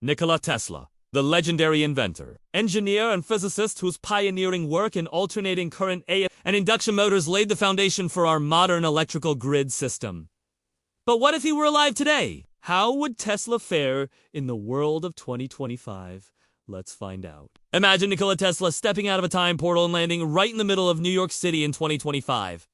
Nikola Tesla, the legendary inventor, engineer and physicist whose pioneering work in alternating current and induction motors laid the foundation for our modern electrical grid system. But what if he were alive today? How would Tesla fare in the world of 2025? Let's find out. Imagine Nikola Tesla stepping out of a time portal and landing right in the middle of New York City in 2025.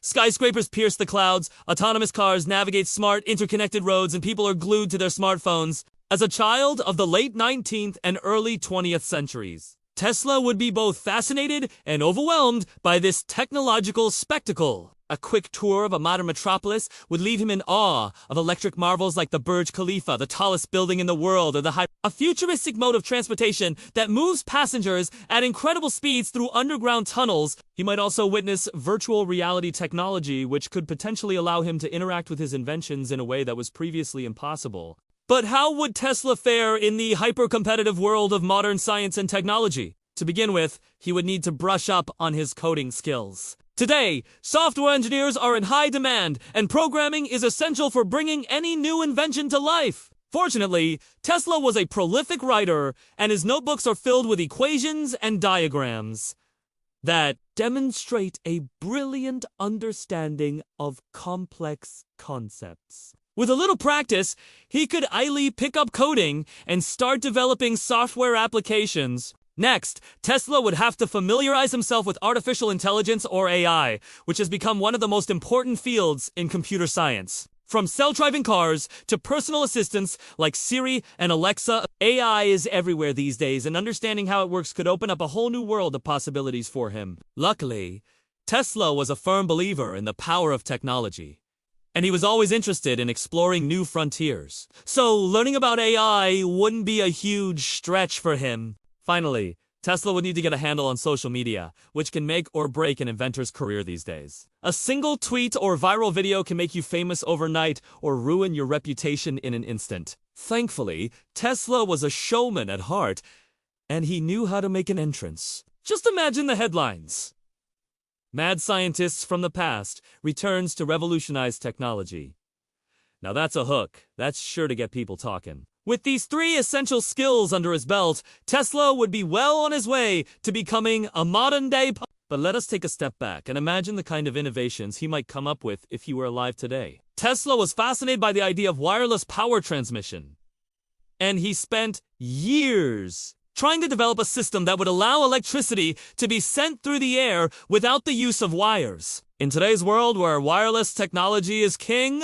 Skyscrapers pierce the clouds, autonomous cars navigate smart, interconnected roads, and people are glued to their smartphones. As a child of the late 19th and early 20th centuries, Tesla would be both fascinated and overwhelmed by this technological spectacle. A quick tour of a modern metropolis would leave him in awe of electric marvels like the Burj Khalifa, the tallest building in the world, or a futuristic mode of transportation that moves passengers at incredible speeds through underground tunnels. He might also witness virtual reality technology, which could potentially allow him to interact with his inventions in a way that was previously impossible. But how would Tesla fare in the hyper-competitive world of modern science and technology? To begin with, he would need to brush up on his coding skills. Today, software engineers are in high demand, and programming is essential for bringing any new invention to life. Fortunately, Tesla was a prolific writer, and his notebooks are filled with equations and diagrams that demonstrate a brilliant understanding of complex concepts. With a little practice, he could idly pick up coding and start developing software applications. Next, Tesla would have to familiarize himself with artificial intelligence, or AI, which has become one of the most important fields in computer science. From self-driving cars to personal assistants like Siri and Alexa, AI is everywhere these days, and understanding how it works could open up a whole new world of possibilities for him. Luckily, Tesla was a firm believer in the power of technology, and he was always interested in exploring new frontiers. So learning about AI wouldn't be a huge stretch for him. Finally, Tesla would need to get a handle on social media, which can make or break an inventor's career these days. A single tweet or viral video can make you famous overnight or ruin your reputation in an instant. Thankfully, Tesla was a showman at heart, and he knew how to make an entrance. Just imagine the headlines. Mad scientists from the past returns to revolutionize technology. Now that's a hook. That's sure to get people talking. With these three essential skills under his belt, Tesla would be well on his way to becoming a modern-day But let us take a step back and imagine the kind of innovations he might come up with if he were alive today. Tesla was fascinated by the idea of wireless power transmission, and he spent years trying to develop a system that would allow electricity to be sent through the air without the use of wires. In today's world where wireless technology is king,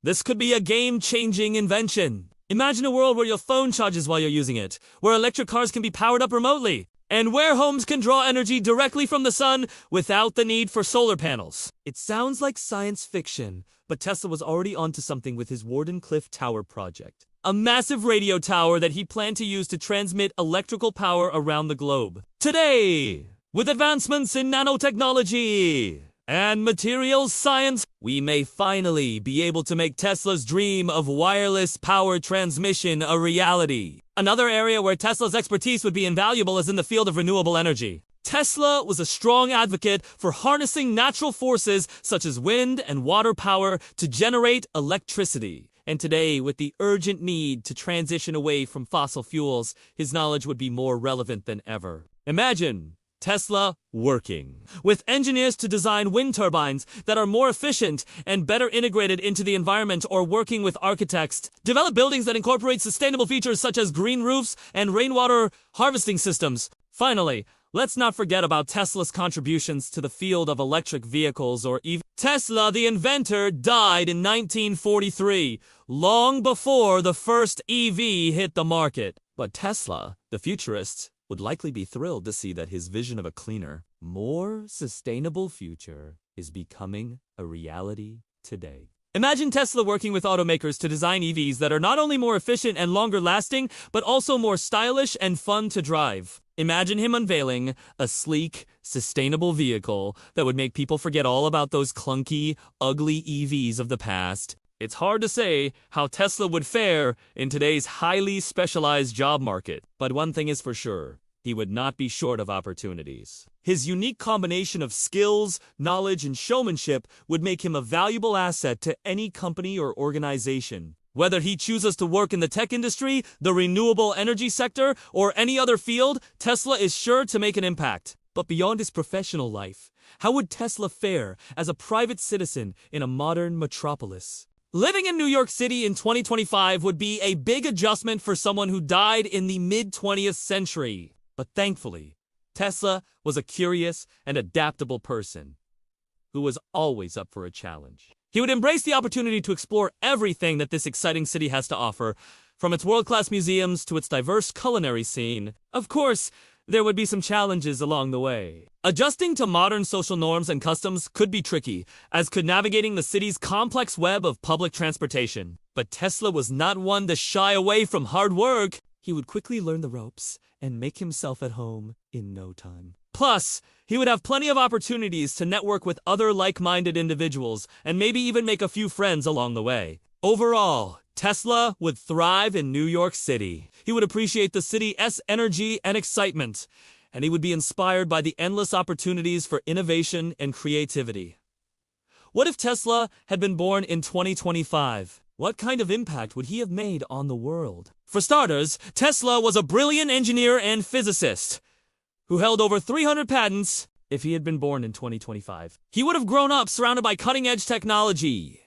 this could be a game-changing invention. Imagine a world where your phone charges while you're using it, where electric cars can be powered up remotely, and where homes can draw energy directly from the sun without the need for solar panels. It sounds like science fiction, but Tesla was already onto something with his Wardenclyffe Tower project, a massive radio tower that he planned to use to transmit electrical power around the globe. Today, with advancements in nanotechnology and materials science, we may finally be able to make Tesla's dream of wireless power transmission a reality. Another area where Tesla's expertise would be invaluable is in the field of renewable energy. Tesla was a strong advocate for harnessing natural forces such as wind and water power to generate electricity. And today, with the urgent need to transition away from fossil fuels, his knowledge would be more relevant than ever. Imagine Tesla working with engineers to design wind turbines that are more efficient and better integrated into the environment, or working with architects to develop buildings that incorporate sustainable features such as green roofs and rainwater harvesting systems. Finally, let's not forget about Tesla's contributions to the field of electric vehicles, or EV. Tesla, the inventor, died in 1943, long before the first EV hit the market. But Tesla, the futurist, would likely be thrilled to see that his vision of a cleaner, more sustainable future is becoming a reality today. Imagine Tesla working with automakers to design EVs that are not only more efficient and longer lasting, but also more stylish and fun to drive. Imagine him unveiling a sleek, sustainable vehicle that would make people forget all about those clunky, ugly EVs of the past. It's hard to say how Tesla would fare in today's highly specialized job market, but one thing is for sure, he would not be short of opportunities. His unique combination of skills, knowledge, and showmanship would make him a valuable asset to any company or organization. Whether he chooses to work in the tech industry, the renewable energy sector, or any other field, Tesla is sure to make an impact. But beyond his professional life, how would Tesla fare as a private citizen in a modern metropolis? Living in New York City in 2025 would be a big adjustment for someone who died in the mid-20th century. But thankfully, Tesla was a curious and adaptable person who was always up for a challenge. He would embrace the opportunity to explore everything that this exciting city has to offer, from its world-class museums to its diverse culinary scene. Of course, there would be some challenges along the way. Adjusting to modern social norms and customs could be tricky, as could navigating the city's complex web of public transportation. But Tesla was not one to shy away from hard work. He would quickly learn the ropes and make himself at home in no time. Plus, he would have plenty of opportunities to network with other like-minded individuals and maybe even make a few friends along the way. Overall, Tesla would thrive in New York City. He would appreciate the city's energy and excitement, and he would be inspired by the endless opportunities for innovation and creativity. What if Tesla had been born in 2025? What kind of impact would he have made on the world? For starters, Tesla was a brilliant engineer and physicist who held over 300 patents. If he had been born in 2025, he would have grown up surrounded by cutting-edge technology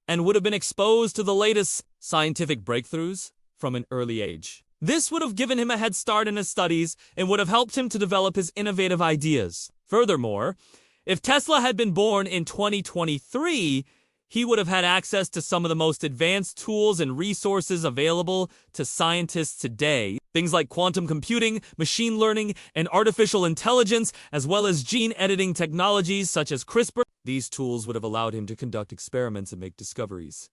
and would have been exposed to the latest scientific breakthroughs from an early age. This would have given him a head start in his studies and would have helped him to develop his innovative ideas. Furthermore, if Tesla had been born in 2023, he would have had access to some of the most advanced tools and resources available to scientists today. Things like quantum computing, machine learning, and artificial intelligence, as well as gene editing technologies such as CRISPR. These tools would have allowed him to conduct experiments and make discoveries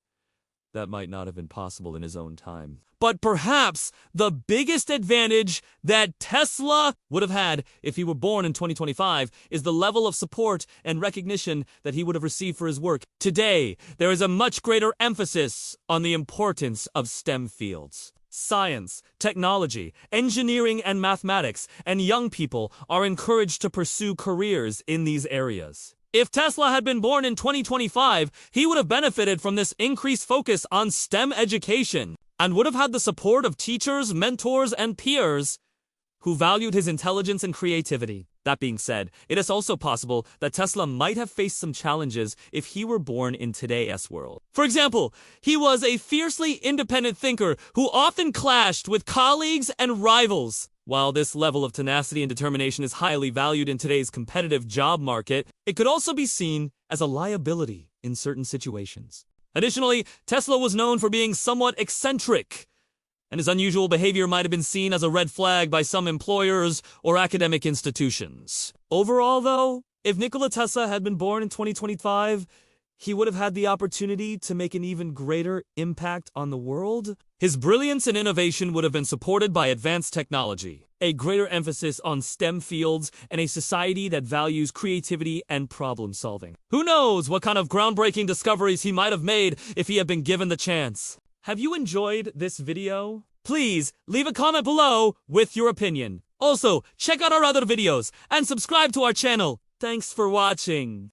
that might not have been possible in his own time. But perhaps the biggest advantage that Tesla would have had if he were born in 2025 is the level of support and recognition that he would have received for his work. Today, there is a much greater emphasis on the importance of STEM fields. Science, technology, engineering, and mathematics, and young people are encouraged to pursue careers in these areas. If Tesla had been born in 2025, he would have benefited from this increased focus on STEM education and would have had the support of teachers, mentors, and peers who valued his intelligence and creativity. That being said, it is also possible that Tesla might have faced some challenges if he were born in today's world. For example, he was a fiercely independent thinker who often clashed with colleagues and rivals. While this level of tenacity and determination is highly valued in today's competitive job market, it could also be seen as a liability in certain situations. Additionally, Tesla was known for being somewhat eccentric, and his unusual behavior might have been seen as a red flag by some employers or academic institutions. Overall, though, if Nikola Tesla had been born in 2025, he would have had the opportunity to make an even greater impact on the world. His brilliance and innovation would have been supported by advanced technology, a greater emphasis on STEM fields, and a society that values creativity and problem solving. Who knows what kind of groundbreaking discoveries he might have made if he had been given the chance. Have you enjoyed this video? Please leave a comment below with your opinion. Also, check out our other videos and subscribe to our channel. Thanks for watching.